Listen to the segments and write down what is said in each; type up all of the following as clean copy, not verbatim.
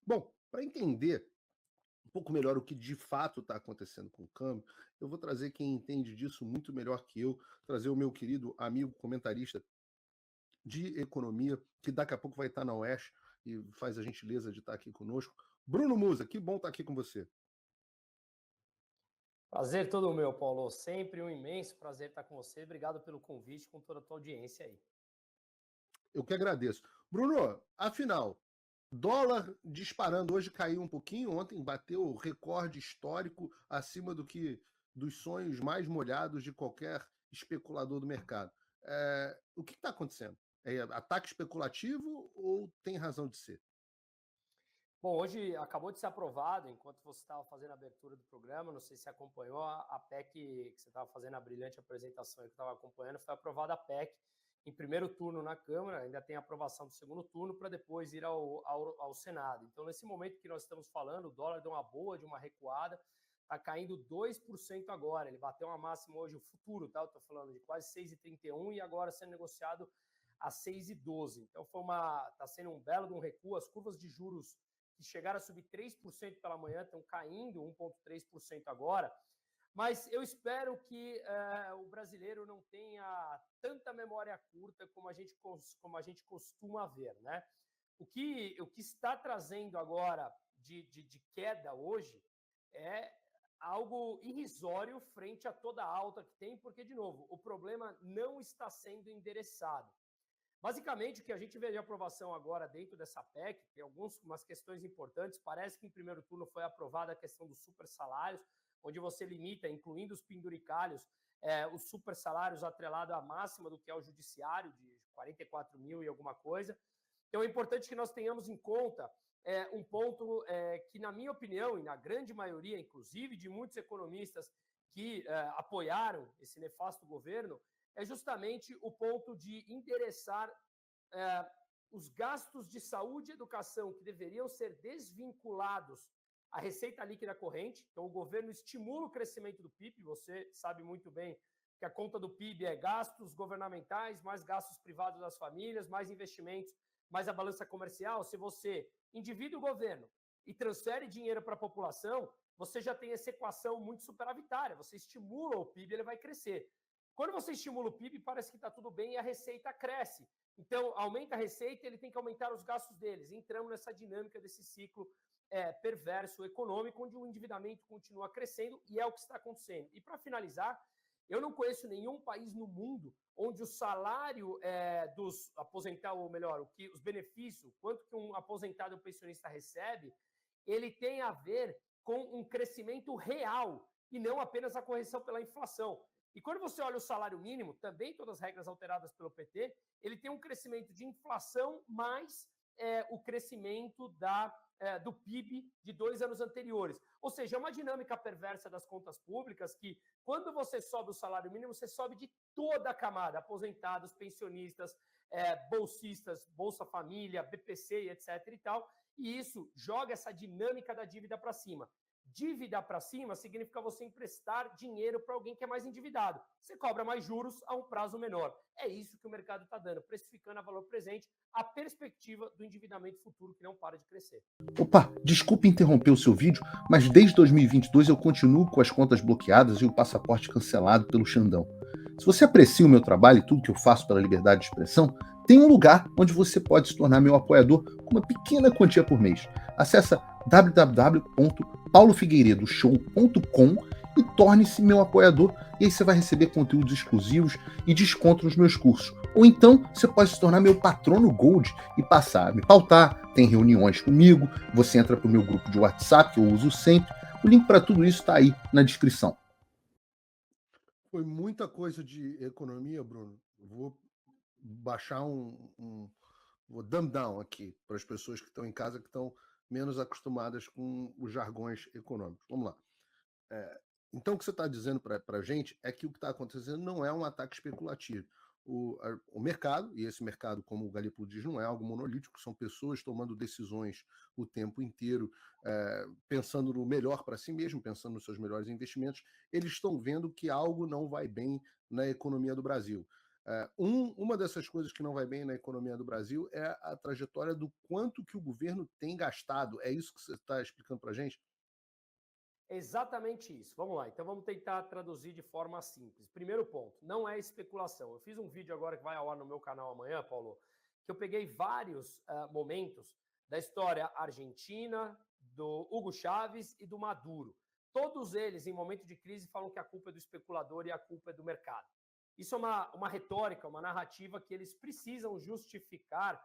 Bom, para entender um pouco melhor o que de fato está acontecendo com o câmbio, eu vou trazer quem entende disso muito melhor que eu, trazer o meu querido amigo comentarista de economia, que daqui a pouco vai estar na UERJ e faz a gentileza de estar aqui conosco. Bruno Musa, que bom estar aqui com você. Prazer todo meu, Paulo. Sempre um imenso prazer estar com você. Obrigado pelo convite, com toda a tua audiência aí. Eu que agradeço. Bruno, afinal, dólar disparando hoje caiu um pouquinho, ontem bateu recorde histórico acima do que dos sonhos mais molhados de qualquer especulador do mercado. O que está acontecendo? É ataque especulativo ou tem razão de ser? Bom, hoje acabou de ser aprovado, enquanto você estava fazendo a abertura do programa, não sei se você acompanhou, a PEC que você estava fazendo a brilhante apresentação que eu estava acompanhando, foi aprovada a PEC em primeiro turno na Câmara, ainda tem aprovação do segundo turno para depois ir ao Senado. Então, nesse momento que nós estamos falando, o dólar deu uma boa, de uma recuada, está caindo 2% agora, ele bateu uma máxima hoje, o futuro, tá? Eu estou falando de quase 6,31 e agora sendo negociado a 6,12. Então, está sendo um belo de um recuo, as curvas de juros que chegaram a subir 3% pela manhã, estão caindo 1,3% agora. Mas eu espero que o brasileiro não tenha tanta memória curta como a gente costuma ver, né? O que está trazendo agora de queda hoje é algo irrisório frente a toda a alta que tem, porque, de novo, o problema não está sendo endereçado. Basicamente, o que a gente vê de aprovação agora dentro dessa PEC, tem algumas questões importantes. Parece que em primeiro turno foi aprovada a questão dos super salários, onde você limita, incluindo os penduricalhos, os super salários atrelado à máxima do que é o judiciário, de 44 mil e alguma coisa. Então é importante que nós tenhamos em conta um ponto que, na minha opinião, e na grande maioria, inclusive, de muitos economistas que apoiaram esse nefasto governo, é justamente o ponto de endereçar os gastos de saúde e educação que deveriam ser desvinculados à receita líquida corrente. Então, o governo estimula o crescimento do PIB. Você sabe muito bem que a conta do PIB é gastos governamentais, mais gastos privados das famílias, mais investimentos, mais a balança comercial. Se você endivida o governo e transfere dinheiro para a população, você já tem essa equação muito superavitária. Você estimula o PIB, ele vai crescer. Quando você estimula o PIB, parece que está tudo bem e a receita cresce. Então, aumenta a receita, ele tem que aumentar os gastos deles. Entramos nessa dinâmica desse ciclo perverso econômico, onde o endividamento continua crescendo, e é o que está acontecendo. E para finalizar, eu não conheço nenhum país no mundo onde o salário dos aposentados, ou melhor, os benefícios, quanto que um aposentado ou pensionista recebe, ele tem a ver com um crescimento real e não apenas a correção pela inflação. E quando você olha o salário mínimo, também todas as regras alteradas pelo PT, ele tem um crescimento de inflação mais o crescimento do PIB de 2 anos anteriores. Ou seja, é uma dinâmica perversa das contas públicas que, quando você sobe o salário mínimo, você sobe de toda a camada, aposentados, pensionistas, bolsistas, Bolsa Família, BPC, etc. e tal, e isso joga essa dinâmica da dívida para cima. Dívida para cima significa você emprestar dinheiro para alguém que é mais endividado. Você cobra mais juros a um prazo menor. É isso que o mercado está dando, precificando a valor presente a perspectiva do endividamento futuro que não para de crescer. Opa, desculpe interromper o seu vídeo, mas desde 2022 eu continuo com as contas bloqueadas e o passaporte cancelado pelo Xandão. Se você aprecia o meu trabalho e tudo que eu faço pela liberdade de expressão, tem um lugar onde você pode se tornar meu apoiador com uma pequena quantia por mês. Acesse www.paulofigueiredoshow.com e torne-se meu apoiador, e aí você vai receber conteúdos exclusivos e desconto nos meus cursos. Ou então você pode se tornar meu patrono Gold e passar a me pautar, tem reuniões comigo, você entra para o meu grupo de WhatsApp, que eu uso sempre. O link para tudo isso está aí na descrição. Foi muita coisa de economia, Bruno. Vou baixar vou dumb down aqui para as pessoas que estão em casa, que estão menos acostumadas com os jargões econômicos. Vamos lá. Então, o que você está dizendo para a gente é que o que está acontecendo não é um ataque especulativo. O mercado, e esse mercado, como o Galipo diz, não é algo monolítico, são pessoas tomando decisões o tempo inteiro, pensando no melhor para si mesmo, pensando nos seus melhores investimentos. Eles estão vendo que algo não vai bem na economia do Brasil. Uma dessas coisas que não vai bem na economia do Brasil é a trajetória do quanto que o governo tem gastado. É isso que você está explicando para a gente? Exatamente isso. Vamos lá. Então vamos tentar traduzir de forma simples. Primeiro ponto, não é especulação. Eu fiz um vídeo agora que vai ao ar no meu canal amanhã, Paulo, que eu peguei vários momentos da história argentina, do Hugo Chávez e do Maduro. Todos eles, em momento de crise, falam que a culpa é do especulador e a culpa é do mercado. Isso é uma retórica, uma narrativa que eles precisam justificar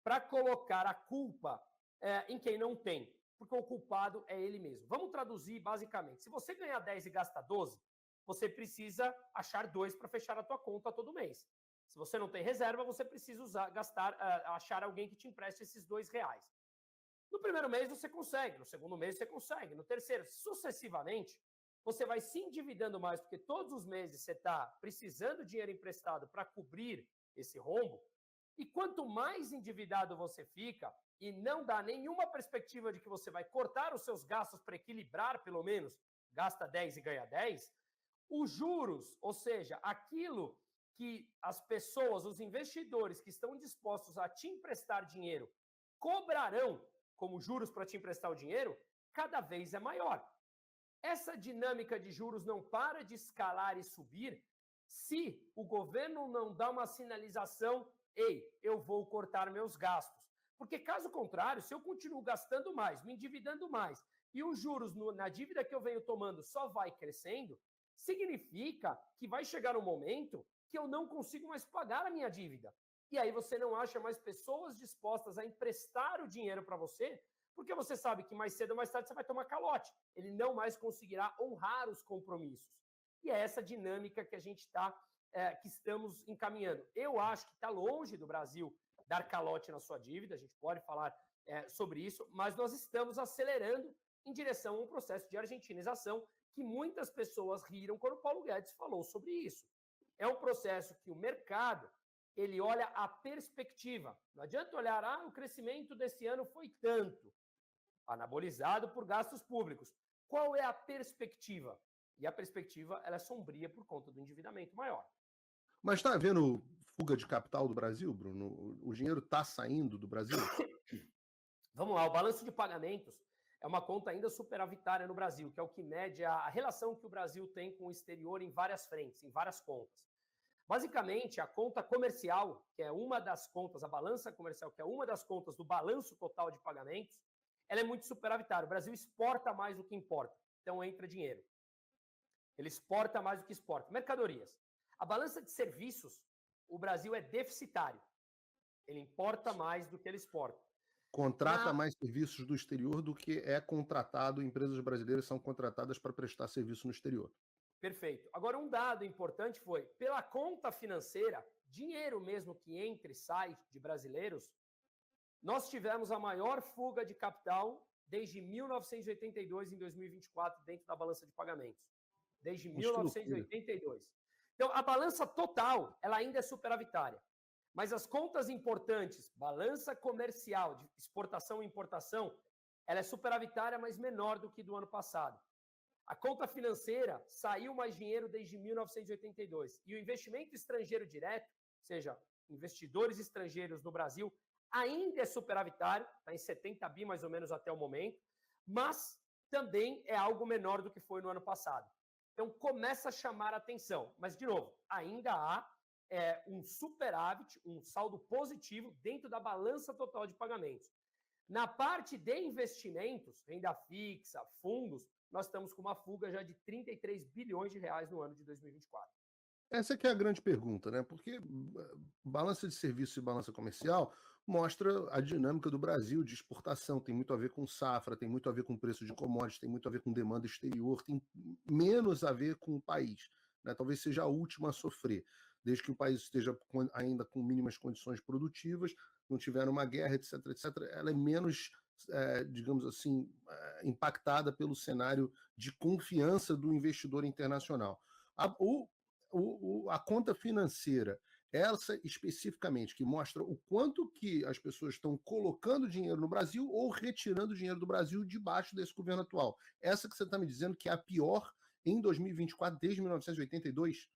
para colocar a culpa em quem não tem, porque o culpado é ele mesmo. Vamos traduzir basicamente. Se você ganhar 10 e gasta 12, você precisa achar 2 para fechar a tua conta todo mês. Se você não tem reserva, você precisa achar alguém que te empreste esses R$ 2. No primeiro mês você consegue, no segundo mês você consegue, no terceiro, sucessivamente, você vai se endividando mais, porque todos os meses você está precisando de dinheiro emprestado para cobrir esse rombo, e quanto mais endividado você fica, e não dá nenhuma perspectiva de que você vai cortar os seus gastos para equilibrar, pelo menos, gasta 10 e ganha 10, os juros, ou seja, aquilo que as pessoas, os investidores que estão dispostos a te emprestar dinheiro, cobrarão como juros para te emprestar o dinheiro, cada vez é maior. Essa dinâmica de juros não para de escalar e subir se o governo não dá uma sinalização: ei, eu vou cortar meus gastos. Porque, caso contrário, se eu continuo gastando mais, me endividando mais, e os juros na dívida que eu venho tomando só vai crescendo, significa que vai chegar um momento que eu não consigo mais pagar a minha dívida. E aí você não acha mais pessoas dispostas a emprestar o dinheiro para você, porque você sabe que mais cedo ou mais tarde você vai tomar calote. Ele não mais conseguirá honrar os compromissos. E é essa dinâmica que a gente que estamos encaminhando. Eu acho que está longe do Brasil dar calote na sua dívida, a gente pode falar sobre isso, mas nós estamos acelerando em direção a um processo de argentinização que muitas pessoas riram quando o Paulo Guedes falou sobre isso. É um processo que o mercado, ele olha a perspectiva. Não adianta olhar, o crescimento desse ano foi tanto, anabolizado por gastos públicos. Qual é a perspectiva? E a perspectiva ela é sombria por conta do endividamento maior. Mas está havendo fuga de capital do Brasil, Bruno? O dinheiro está saindo do Brasil? Vamos lá, o balanço de pagamentos é uma conta ainda superavitária no Brasil, que é o que mede a relação que o Brasil tem com o exterior em várias frentes, em várias contas. Basicamente, a conta comercial, que é uma das contas, a balança comercial, que é uma das contas do balanço total de pagamentos, ela é muito superavitária. O Brasil exporta mais do que importa, então entra dinheiro. Ele exporta mais do que exporta. Mercadorias. A balança de serviços, o Brasil é deficitário. Ele importa mais do que ele exporta. Contrata mais serviços do exterior do que é contratado, empresas brasileiras são contratadas para prestar serviço no exterior. Perfeito. Agora, um dado importante foi, pela conta financeira, dinheiro mesmo que entra e sai de brasileiros, nós tivemos a maior fuga de capital desde 1982 em 2024 dentro da balança de pagamentos. Desde 1982. Então, a balança total, ela ainda é superavitária. Mas as contas importantes, balança comercial de exportação e importação, ela é superavitária, mas menor do que do ano passado. A conta financeira saiu mais dinheiro desde 1982. E o investimento estrangeiro direto, ou seja, investidores estrangeiros no Brasil, ainda é superavitário, está em 70 bi mais ou menos até o momento, mas também é algo menor do que foi no ano passado. Então, começa a chamar a atenção. Mas, de novo, ainda há um superávit, um saldo positivo dentro da balança total de pagamentos. Na parte de investimentos, renda fixa, fundos, nós estamos com uma fuga já de 33 bilhões de reais no ano de 2024. Essa que é a grande pergunta, né? Porque balança de serviço e balança comercial mostra a dinâmica do Brasil de exportação, tem muito a ver com safra, tem muito a ver com preço de commodities, tem muito a ver com demanda exterior, tem menos a ver com o país, né? Talvez seja a última a sofrer, desde que o país esteja ainda com mínimas condições produtivas, não tiver uma guerra, etc, etc, ela é menos, digamos assim, impactada pelo cenário de confiança do investidor internacional. A conta financeira, essa especificamente, que mostra o quanto que as pessoas estão colocando dinheiro no Brasil ou retirando dinheiro do Brasil debaixo desse governo atual. Essa que você está me dizendo que é a pior em 2024 desde 1982?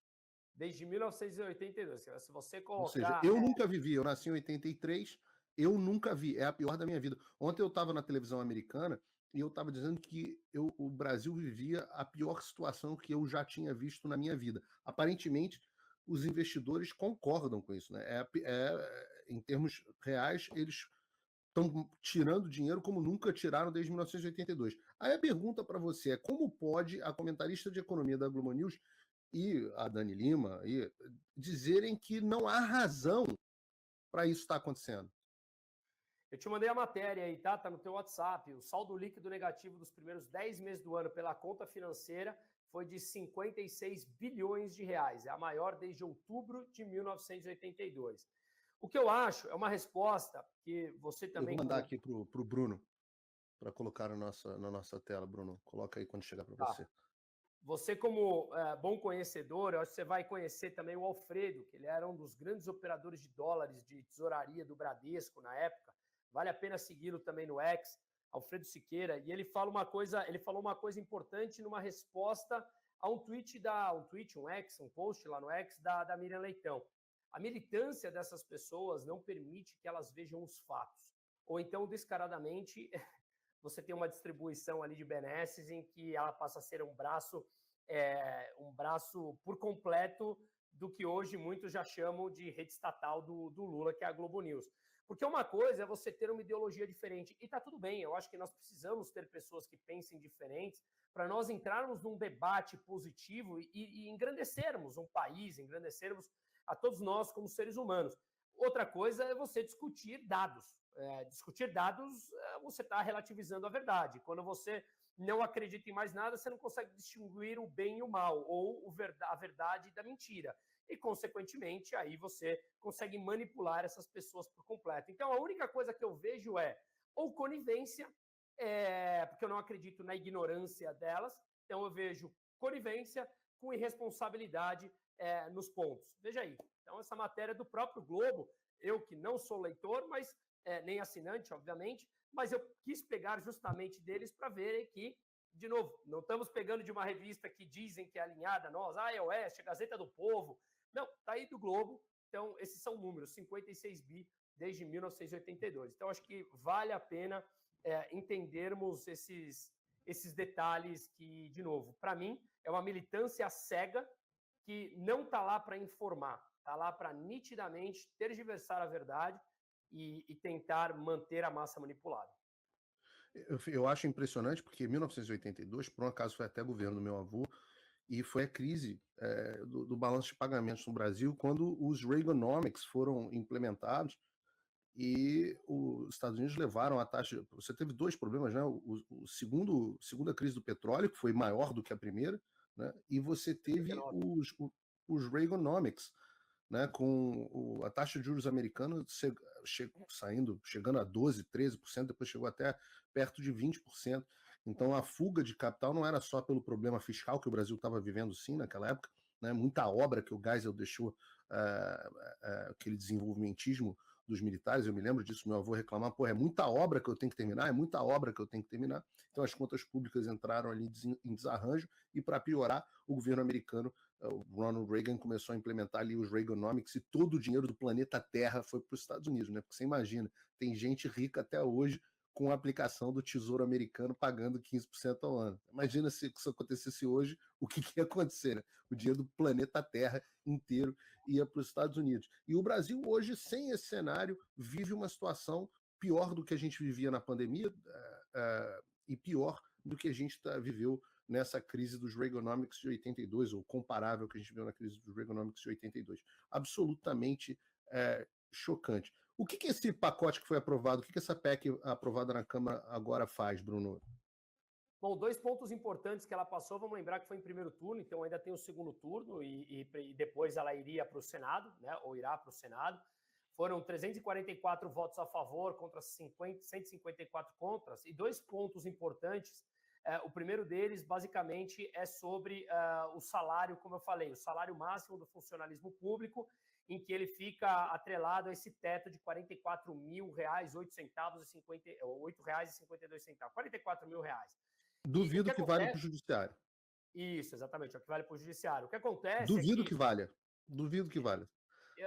desde 1982. Se você Ou seja, colocar... eu nunca vivi, eu nasci em 83, eu nunca vi, é a pior da minha vida. Ontem eu estava na televisão americana e eu estava dizendo que o Brasil vivia a pior situação que eu já tinha visto na minha vida. Aparentemente, os investidores concordam com isso, né? Em termos reais, eles estão tirando dinheiro como nunca tiraram desde 1982. Aí a pergunta para você é como pode a comentarista de economia da Globo News e a Dani Lima dizerem que não há razão para isso estar acontecendo? Eu te mandei a matéria aí, tá? Tá no teu WhatsApp. O saldo líquido negativo dos primeiros 10 meses do ano pela conta financeira foi de 56 bilhões de reais. É a maior desde outubro de 1982. O que eu acho é uma resposta que você também... Eu vou mandar aqui pro Bruno para colocar na nossa tela, Bruno. Coloca aí quando chegar para você. Você, como bom conhecedor, eu acho que você vai conhecer também o Alfredo, que ele era um dos grandes operadores de dólares de tesouraria do Bradesco na época. Vale a pena segui-lo também no X, Alfredo Siqueira, e ele falou uma coisa importante numa resposta a um tweet, um post lá no X da Miriam Leitão. A militância dessas pessoas não permite que elas vejam os fatos. Ou então, descaradamente, você tem uma distribuição ali de benesses em que ela passa a ser um braço por completo do que hoje muitos já chamam de rede estatal do Lula, que é a Globo News. Porque uma coisa é você ter uma ideologia diferente, e está tudo bem, eu acho que nós precisamos ter pessoas que pensem diferentes para nós entrarmos num debate positivo e engrandecermos um país, engrandecermos a todos nós como seres humanos. Outra coisa é você discutir dados. Discutir dados, você está relativizando a verdade. Quando você não acredita em mais nada, você não consegue distinguir o bem e o mal, ou a verdade da mentira. E, consequentemente, aí você consegue manipular essas pessoas por completo. Então, a única coisa que eu vejo é ou conivência, porque eu não acredito na ignorância delas, então eu vejo conivência com irresponsabilidade nos pontos. Veja aí. Então, essa matéria do próprio Globo, eu que não sou leitor, mas nem assinante, obviamente, mas eu quis pegar justamente deles para verem que, de novo, não estamos pegando de uma revista que dizem que é alinhada a nós, é Oeste, a Gazeta do Povo. Não, está aí do Globo. Então, esses são números, 56 bi desde 1982. Então, acho que vale a pena entendermos esses detalhes que, de novo, para mim, é uma militância cega que não está lá para informar, está lá para nitidamente tergiversar a verdade e tentar manter a massa manipulada. Eu acho impressionante porque 1982, por um acaso, foi até governo do meu avô, e foi a crise do balanço de pagamentos no Brasil quando os Reaganomics foram implementados e os Estados Unidos levaram a taxa... Você teve dois problemas, né? Segunda crise do petróleo, que foi maior do que a primeira, né? E você teve os Reaganomics, né, com a taxa de juros americana chegando a 12%, 13%, depois chegou até perto de 20%. Então a fuga de capital não era só pelo problema fiscal que o Brasil estava vivendo sim naquela época, né, muita obra que o Geisel deixou, aquele desenvolvimentismo dos militares, eu me lembro disso, meu avô reclamar, é muita obra que eu tenho que terminar, então as contas públicas entraram ali em desarranjo, e para piorar, o governo americano, o Ronald Reagan, começou a implementar ali os Reaganomics e todo o dinheiro do planeta Terra foi para os Estados Unidos, né? Porque você imagina, tem gente rica até hoje com a aplicação do Tesouro Americano pagando 15% ao ano. Imagina se isso acontecesse hoje, o que ia acontecer, né? O dinheiro do planeta Terra inteiro ia para os Estados Unidos. E o Brasil hoje, sem esse cenário, vive uma situação pior do que a gente vivia na pandemia e pior do que a gente viveu nessa crise dos Reaganomics de 82, ou comparável que a gente viu na crise dos Reaganomics de 82. Absolutamente chocante. O que esse pacote que foi aprovado, o que essa PEC aprovada na Câmara agora faz, Bruno? Bom, 2 pontos importantes que ela passou, vamos lembrar que foi em primeiro turno, então ainda tem o segundo turno e depois ela iria para o Senado, né, ou irá para o Senado. Foram 344 votos a favor contra 154 contras, e 2 pontos importantes. O primeiro deles, basicamente, é sobre o salário, como eu falei, o salário máximo do funcionalismo público, em que ele fica atrelado a esse teto de R$ 44.000, R$8,52. R$ 44.000. Duvido que valha para o judiciário. Isso, exatamente, é o que vale para o judiciário. O que acontece Duvido que valha. Duvido que valha.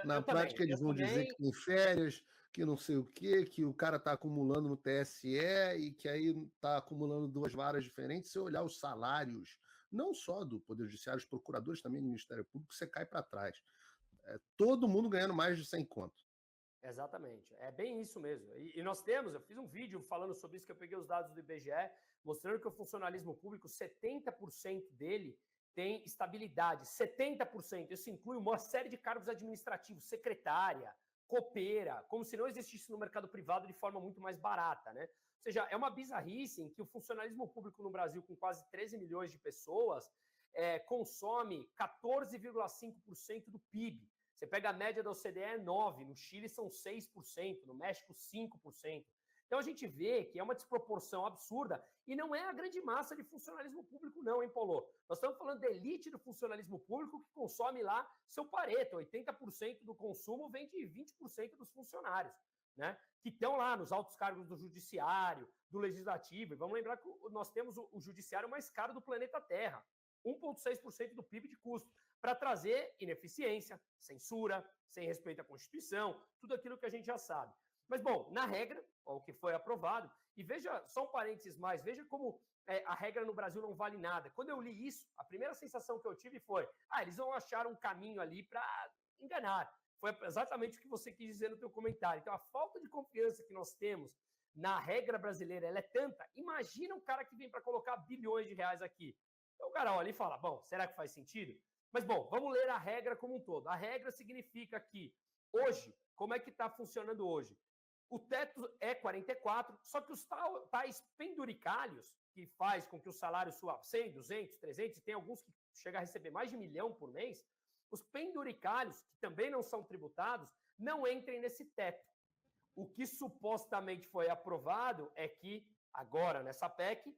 Na Eu também, prática, eles vão dizer que tem férias, que não sei o quê, que o cara está acumulando no TSE e que aí está acumulando 2 varas diferentes. Se eu olhar os salários, não só do Poder Judiciário, os procuradores também do Ministério Público, você cai para trás. Todo mundo ganhando mais de 100 conto. Exatamente, é bem isso mesmo. E nós temos, eu fiz um vídeo falando sobre isso, que eu peguei os dados do IBGE, mostrando que o funcionalismo público, 70% dele tem estabilidade, 70%. Isso inclui uma série de cargos administrativos, secretária, copeira, como se não existisse no mercado privado de forma muito mais barata, né? Ou seja, é uma bizarrice em que o funcionalismo público no Brasil, com quase 13 milhões de pessoas, consome 14,5% do PIB. Você pega a média da OCDE é 9%, no Chile são 6%, no México 5%. Então a gente vê que é uma desproporção absurda e não é a grande massa de funcionalismo público não, hein, Paulo? Nós estamos falando da elite do funcionalismo público que consome lá seu Pareto, 80% do consumo vem de 20% dos funcionários, né? Que estão lá nos altos cargos do judiciário, do legislativo. E vamos lembrar que nós temos o judiciário mais caro do planeta Terra, 1,6% do PIB de custo, para trazer ineficiência, censura, sem respeito à Constituição, tudo aquilo que a gente já sabe. Mas, bom, na regra, o que foi aprovado, e veja, só um parênteses mais, veja como a regra no Brasil não vale nada. Quando eu li isso, a primeira sensação que eu tive foi, eles vão achar um caminho ali para enganar. Foi exatamente o que você quis dizer no teu comentário. Então, a falta de confiança que nós temos na regra brasileira, ela é tanta. Imagina um cara que vem para colocar bilhões de reais aqui. Então, o cara olha e fala, bom, será que faz sentido? Mas, bom, vamos ler a regra como um todo. A regra significa que, hoje, como é que está funcionando hoje? O teto é 44, só que os tais penduricalhos, que faz com que o salário suba 100, 200, 300, e tem alguns que chegam a receber mais de 1 milhão por mês, os penduricalhos, que também não são tributados, não entrem nesse teto. O que supostamente foi aprovado é que, agora, nessa PEC,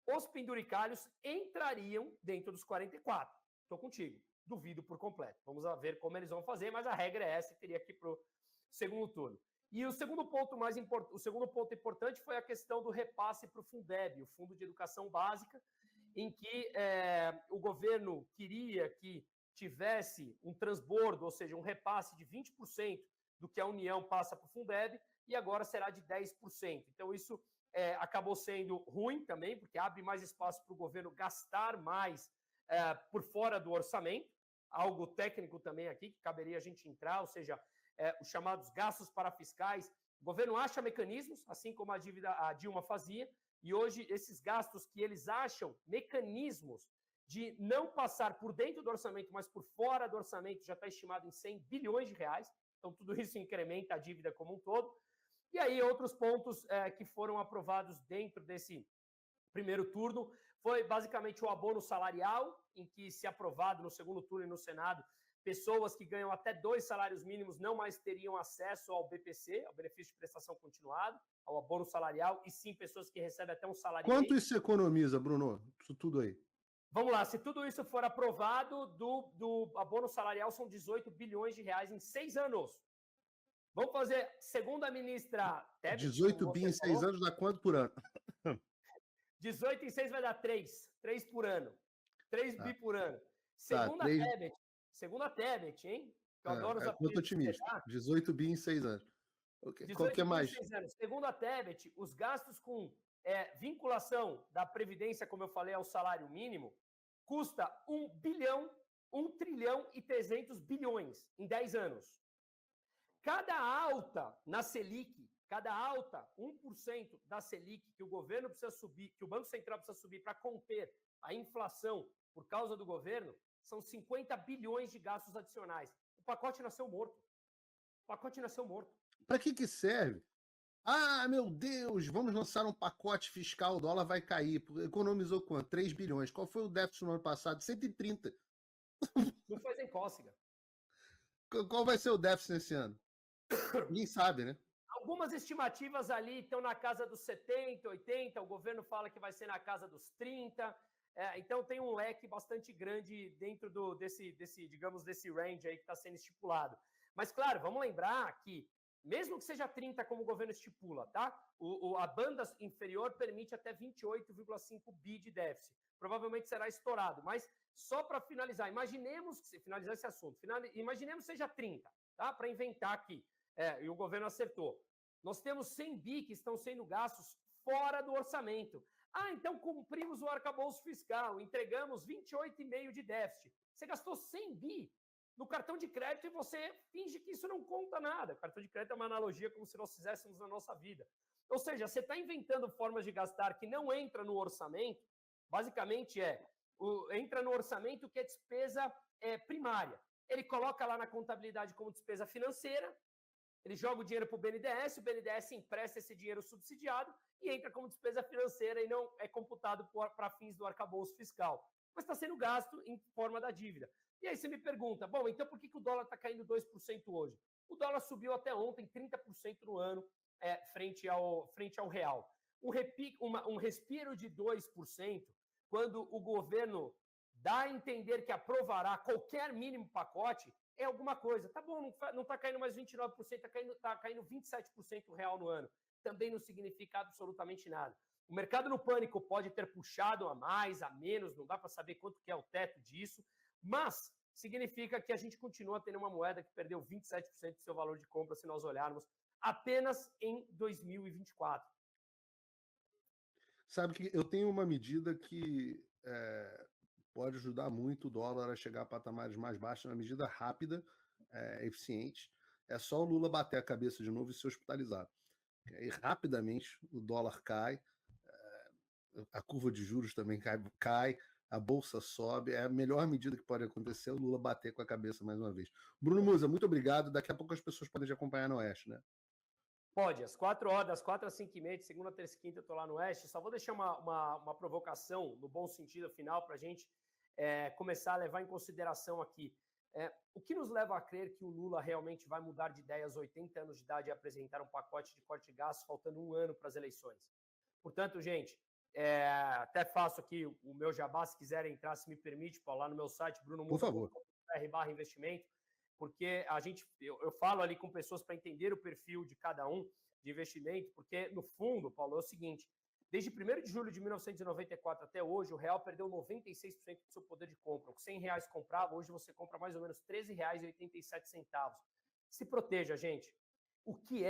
os penduricalhos entrariam dentro dos 44. Estou contigo. Duvido por completo. Vamos ver como eles vão fazer, mas a regra é essa e teria que ir para o segundo turno. E o segundo ponto importante foi a questão do repasse para o Fundeb, o Fundo de Educação Básica, em que o governo queria que tivesse um transbordo, ou seja, um repasse de 20% do que a União passa para o Fundeb, e agora será de 10%. Então, isso acabou sendo ruim também, porque abre mais espaço para o governo gastar mais por fora do orçamento, algo técnico também aqui, que caberia a gente entrar, ou seja, os chamados gastos parafiscais. O governo acha mecanismos, assim como a Dilma fazia, e hoje esses gastos que eles acham mecanismos de não passar por dentro do orçamento, mas por fora do orçamento, já está estimado em 100 bilhões de reais, então tudo isso incrementa a dívida como um todo. E aí outros pontos que foram aprovados dentro desse primeiro turno foi basicamente o abono salarial, em que, se aprovado no segundo turno e no Senado, pessoas que ganham até 2 salários mínimos não mais teriam acesso ao BPC, ao benefício de prestação continuada, ao abono salarial, e sim pessoas que recebem até um salário. Quanto isso economiza, Bruno? Isso tudo aí. Vamos lá, se tudo isso for aprovado, do abono salarial são 18 bilhões de reais em 6 anos. Vamos fazer, segundo a ministra Tebet, 18 bi em 6 anos dá quanto por ano? 18 em 6 vai dar 3 por ano. 3 bi por ano. Segundo a Tebet, hein? Que eu adoro os apelidos. Eu tô otimista. 18 bi em 6 anos. Qual que é mais? Segundo a Tebet, os gastos com vinculação da Previdência, como eu falei, ao salário mínimo, custa 1 trilhão e 300 bilhões em 10 anos. Cada alta na Selic, cada alta, 1% da Selic, que o governo precisa subir, que o Banco Central precisa subir para conter a inflação por causa do governo, são 50 bilhões de gastos adicionais. O pacote nasceu morto. O pacote nasceu morto. Para que serve? Ah, meu Deus, vamos lançar um pacote fiscal, o dólar vai cair. Economizou quanto? 3 bilhões. Qual foi o déficit no ano passado? 130. Não faz nem cócega. Qual vai ser o déficit nesse ano? Ninguém sabe, né? Algumas estimativas ali estão na casa dos 70, 80, o governo fala que vai ser na casa dos 30, então tem um leque bastante grande dentro desse range aí que está sendo estipulado. Mas, claro, vamos lembrar que, mesmo que seja 30 como o governo estipula, tá? A banda inferior permite até 28,5 bi de déficit. Provavelmente será estourado, mas só para finalizar, imaginemos, finalizar esse assunto, imaginemos seja 30, tá? Para inventar aqui, e o governo acertou. Nós temos 100 bi que estão sendo gastos fora do orçamento. Ah, então cumprimos o arcabouço fiscal, entregamos 28,5 de déficit. Você gastou 100 bi no cartão de crédito e você finge que isso não conta nada. Cartão de crédito é uma analogia como se nós fizéssemos na nossa vida. Ou seja, você está inventando formas de gastar que não entra no orçamento, basicamente entra no orçamento que é despesa primária. Ele coloca lá na contabilidade como despesa financeira, ele joga o dinheiro para o BNDES empresta esse dinheiro subsidiado e entra como despesa financeira e não é computado para fins do arcabouço fiscal. Mas está sendo gasto em forma da dívida. E aí você me pergunta, bom, então por que o dólar está caindo 2% hoje? O dólar subiu até ontem 30% no ano frente ao real. Um respiro de 2%, quando o governo dá a entender que aprovará qualquer mínimo pacote, é alguma coisa. Tá bom, não está caindo mais 29%, está caindo 27% real no ano. Também não significa absolutamente nada. O mercado no pânico pode ter puxado a mais, a menos, não dá para saber quanto que é o teto disso, mas significa que a gente continua tendo uma moeda que perdeu 27% do seu valor de compra se nós olharmos apenas em 2024. Sabe que eu tenho uma medida que pode ajudar muito o dólar a chegar a patamares mais baixos, uma medida rápida, eficiente. É só o Lula bater a cabeça de novo e ser hospitalizado. E rapidamente o dólar cai, a curva de juros também cai, a bolsa sobe. É a melhor medida que pode acontecer, o Lula bater com a cabeça mais uma vez. Bruno Musa, muito obrigado. Daqui a pouco as pessoas podem te acompanhar no Oeste, né? Pode, às 4 horas, das 4 às 5h30, de segunda, terça e quinta, eu estou lá no Oeste. Só vou deixar uma provocação, no bom sentido final, para a gente começar a levar em consideração aqui. O que nos leva a crer que o Lula realmente vai mudar de ideia aos 80 anos de idade e apresentar um pacote de corte de gastos faltando um ano para as eleições? Portanto, gente, até faço aqui o meu jabá, se quiserem entrar, se me permite, Paulo, lá no meu site, brunomusa.com.br/investimento, porque eu falo ali com pessoas para entender o perfil de cada um de investimento, porque, no fundo, Paulo, é o seguinte, desde 1º de julho de 1994 até hoje, o real perdeu 96% do seu poder de compra. Com R$100 comprava, hoje você compra mais ou menos R$13,87. Se proteja, gente. O que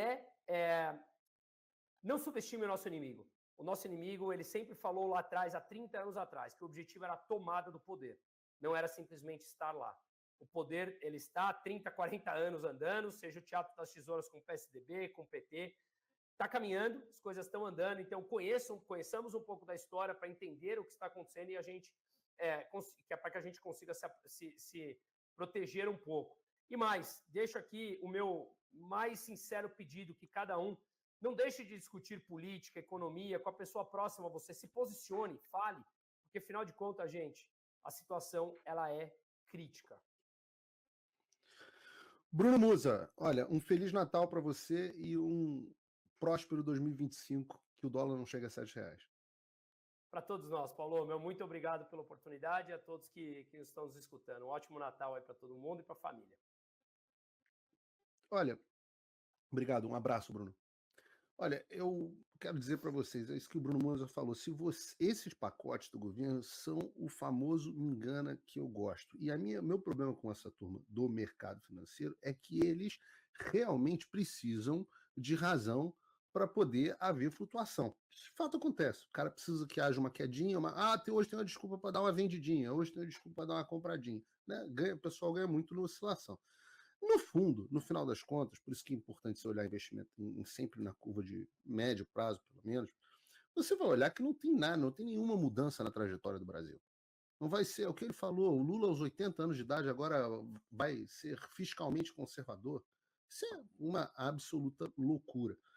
não subestime o nosso inimigo. O nosso inimigo, ele sempre falou lá atrás, há 30 anos atrás, que o objetivo era a tomada do poder. Não era simplesmente estar lá. O poder, ele está há 30, 40 anos andando, seja o Teatro das Tesouras com o PSDB, com o PT, está caminhando, as coisas estão andando, então conheçamos um pouco da história para entender o que está acontecendo e a gente, para que a gente consiga se proteger um pouco. E mais, deixo aqui o meu mais sincero pedido, que cada um não deixe de discutir política, economia, com a pessoa próxima a você, se posicione, fale, porque afinal de contas, gente, a situação ela é crítica. Bruno Musa, olha, um Feliz Natal para você e um próspero 2025, que o dólar não chega a R$7. Para todos nós, Paulo, meu muito obrigado pela oportunidade e a todos que estão nos escutando. Um ótimo Natal aí para todo mundo e para a família. Olha, obrigado, um abraço, Bruno. Olha, eu quero dizer para vocês, é isso que o Bruno Musa falou, esses pacotes do governo são o famoso me engana que eu gosto. E meu problema com essa turma do mercado financeiro é que eles realmente precisam de razão para poder haver flutuação. De fato acontece, o cara precisa que haja uma quedinha, hoje tem uma desculpa para dar uma vendidinha, hoje tem uma desculpa para dar uma compradinha. Né? O pessoal ganha muito na oscilação. No fundo, no final das contas, por isso que é importante você olhar investimento sempre na curva de médio prazo, pelo menos, você vai olhar que não tem nada, não tem nenhuma mudança na trajetória do Brasil. Não vai ser, o que ele falou, o Lula aos 80 anos de idade agora vai ser fiscalmente conservador. Isso é uma absoluta loucura.